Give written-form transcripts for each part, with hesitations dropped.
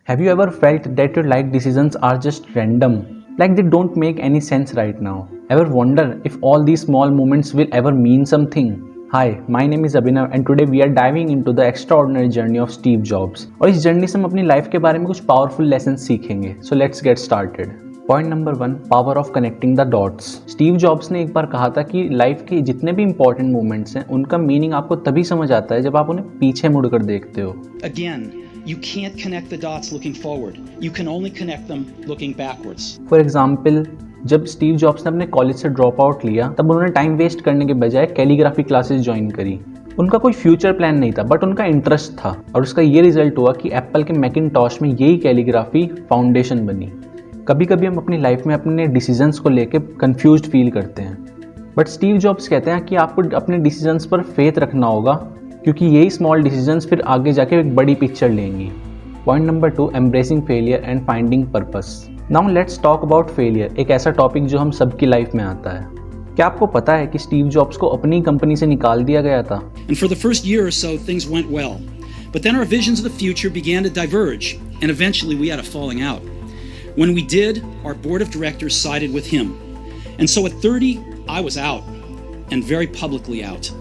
Have you ever felt that your life decisions are just random? Like they don't make any sense right now? Ever wonder if all these small moments will ever mean something? Hi, my name is Abhinav and today we are diving into the extraordinary journey of Steve Jobs. और इस journey से हम अपनी life के बारे में कुछ powerful lesson सीखेंगे. So let's get started. Point number 1, power of connecting the dots. Steve jobs ने एक बार कहा था कि लाइफ के जितने भी इंपॉर्टेंट मोमेंट्स हैं उनका मीनिंग आपको तभी समझ आता है जब आप उन्हें पीछे मुड़कर देखते हो. Again, you can't connect the dots looking forward. You can only connect them looking backwards. For example, जब स्टीव जॉब्स ने अपने कॉलेज से ड्रॉप आउट लिया तब उन्होंने टाइम वेस्ट करने के बजाय कैलीग्राफी क्लासेस ज्वाइन करी. उनका कोई फ्यूचर प्लान नहीं था बट उनका इंटरेस्ट था और उसका ये रिजल्ट हुआ कि एप्पल के मैकिनटॉश में यही कैलीग्राफी फाउंडेशन बनी. कभी कभी हम अपनी लाइफ में अपने डिसीजंस को लेके कंफ्यूज्ड फील करते हैं बट स्टीव जॉब्स कहते हैं कि आपको अपने डिसीजंस पर फेथ रखना होगा क्योंकि यही स्मॉल डिसीजंस फिर आगे जाके एक बड़ी पिक्चर लेंगी. Point number 2, embracing failure and finding purpose. Now let's talk about failure, एक ऐसा टॉपिक जो हम सबकी लाइफ में आता है. क्या आपको पता है कि स्टीव जॉब्स को अपनी कंपनी से निकाल दिया गया था? And for the first year or so, things went well. But then our visions of the future began to diverge, and eventually we had a falling out. When we did, our board of directors sided with him. And so at 30, I was out, and very publicly out.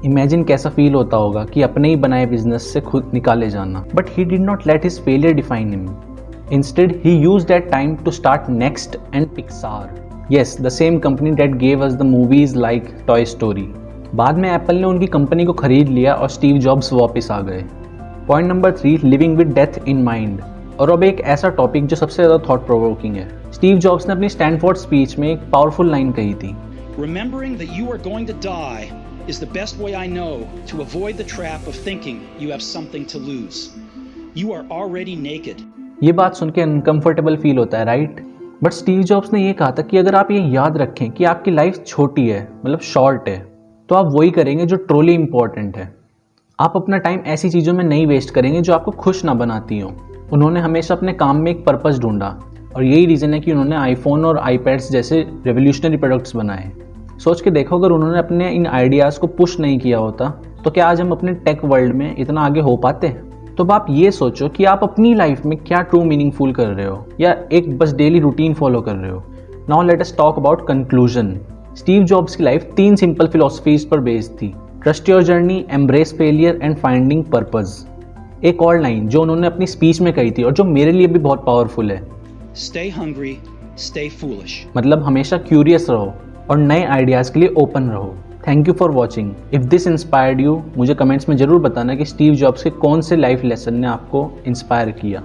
Imagine कैसा feel होता होगा कि अपने ही बनाए business से खुद निकाले जाना. But he did not let his failure define him. Instead he used that time to start NeXT and Pixar. Yes, the same company that gave us the movies like Toy Story. बाद में Apple ने उनकी company को खरीद लिया और Steve jobs वापस आ गए. Point number 3, living with death in mind. और अब एक ऐसा टॉपिक जो सबसे ज़्यादा थॉट प्रोवोकिंग है. स्टीव जॉब्स ने अपनी स्टैनफोर्ड स्पीच में एक पावरफुल लाइन कही थी. Remembering that you are going to die is the best way I know to avoid the trap of thinking you have something to lose. You are already naked. ये बात सुन के uncomfortable feel होता है, right? But Steve jobs ने ये कहा था कि अगर आप ये याद रखें कि आपकी लाइफ छोटी है, मतलब शॉर्ट है, तो आप वही करेंगे जो ट्रूली इंपॉर्टेंट है. आप अपना टाइम ऐसी चीज़ों में नहीं वेस्ट करेंगे जो आपको खुश ना बनाती हो. उन्होंने हमेशा अपने काम में एक पर्पस ढूंढा और यही रीज़न है कि उन्होंने आईफोन और आईपैड्स जैसे रेवोल्यूशनरी प्रोडक्ट्स बनाए. सोच के देखो, अगर उन्होंने अपने इन आइडियाज़ को पुश नहीं किया होता तो क्या आज हम अपने टेक वर्ल्ड में इतना आगे हो पाते? तो अब आप ये सोचो कि आप अपनी लाइफ में क्या ट्रू मीनिंगफुल कर रहे हो या एक बस डेली रूटीन फॉलो कर रहे हो. Now let us talk about conclusion. Steve jobs की लाइफ 3 सिंपल फिलॉसफीज पर बेस्ड थी. Trust your journey, embrace failure and finding purpose. एक और लाइन जो उन्होंने अपनी स्पीच में कही थी और जो मेरे लिए भी बहुत पावरफुल है, Stay hungry, stay foolish. मतलब हमेशा क्यूरियस रहो और नए आइडियाज़ के लिए ओपन रहो. Thank you for watching. If this inspired you, मुझे कमेंट्स में ज़रूर बताना कि स्टीव जॉब्स के कौन से लाइफ लेसन ने आपको इंस्पायर किया.